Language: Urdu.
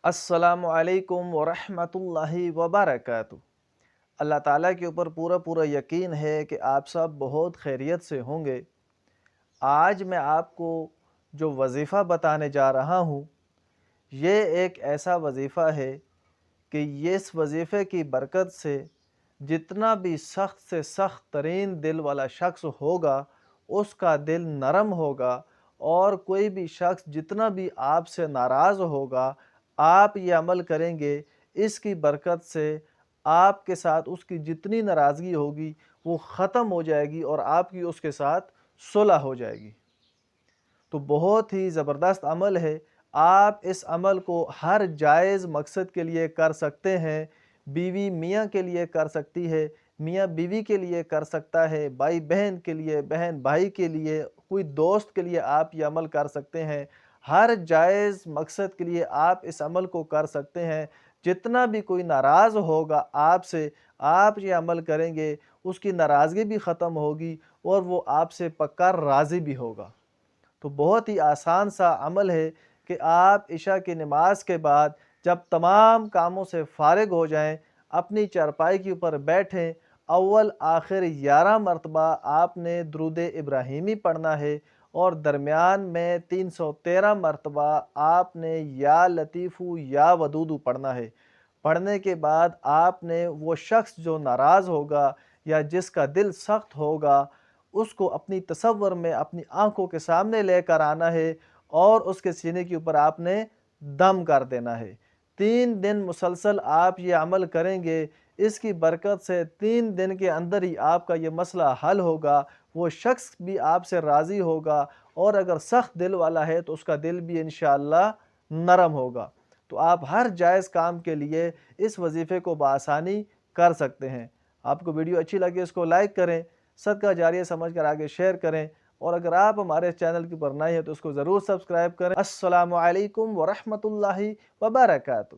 السلام علیکم ورحمۃ اللہ وبرکاتہ۔ اللہ تعالیٰ کے اوپر پورا پورا یقین ہے کہ آپ سب بہت خیریت سے ہوں گے۔ آج میں آپ کو جو وظیفہ بتانے جا رہا ہوں، یہ ایک ایسا وظیفہ ہے کہ یہ اس وظیفے کی برکت سے جتنا بھی سخت سے سخت ترین دل والا شخص ہوگا، اس کا دل نرم ہوگا، اور کوئی بھی شخص جتنا بھی آپ سے ناراض ہوگا، آپ یہ عمل کریں گے، اس کی برکت سے آپ کے ساتھ اس کی جتنی ناراضگی ہوگی وہ ختم ہو جائے گی اور آپ کی اس کے ساتھ صلح ہو جائے گی۔ تو بہت ہی زبردست عمل ہے۔ آپ اس عمل کو ہر جائز مقصد کے لیے کر سکتے ہیں۔ بیوی میاں کے لیے کر سکتی ہے، میاں بیوی کے لیے کر سکتا ہے، بھائی بہن کے لیے، بہن بھائی کے لیے، کوئی دوست کے لیے آپ یہ عمل کر سکتے ہیں۔ ہر جائز مقصد کے لیے آپ اس عمل کو کر سکتے ہیں۔ جتنا بھی کوئی ناراض ہوگا آپ سے، آپ یہ عمل کریں گے، اس کی ناراضگی بھی ختم ہوگی اور وہ آپ سے پکا راضی بھی ہوگا۔ تو بہت ہی آسان سا عمل ہے کہ آپ عشاء کی نماز کے بعد جب تمام کاموں سے فارغ ہو جائیں، اپنی چارپائی کے اوپر بیٹھیں، اول آخر 11 مرتبہ آپ نے درود ابراہیمی پڑھنا ہے، اور درمیان میں 313 مرتبہ آپ نے یا لطیفو یا ودودو پڑھنا ہے۔ پڑھنے کے بعد آپ نے وہ شخص جو ناراض ہوگا یا جس کا دل سخت ہوگا، اس کو اپنی تصور میں اپنی آنکھوں کے سامنے لے کر آنا ہے، اور اس کے سینے کے اوپر آپ نے دم کر دینا ہے۔ 3 دن مسلسل آپ یہ عمل کریں گے، اس کی برکت سے 3 دن کے اندر ہی آپ کا یہ مسئلہ حل ہوگا، وہ شخص بھی آپ سے راضی ہوگا، اور اگر سخت دل والا ہے تو اس کا دل بھی انشاءاللہ نرم ہوگا۔ تو آپ ہر جائز کام کے لیے اس وظیفے کو بآسانی کر سکتے ہیں۔ آپ کو ویڈیو اچھی لگے اس کو لائک کریں، صدقہ جاریہ سمجھ کر آگے شیئر کریں، اور اگر آپ ہمارے چینل کے اوپر نئے ہیں تو اس کو ضرور سبسکرائب کریں۔ السلام علیکم ورحمۃ اللہ وبرکاتہ۔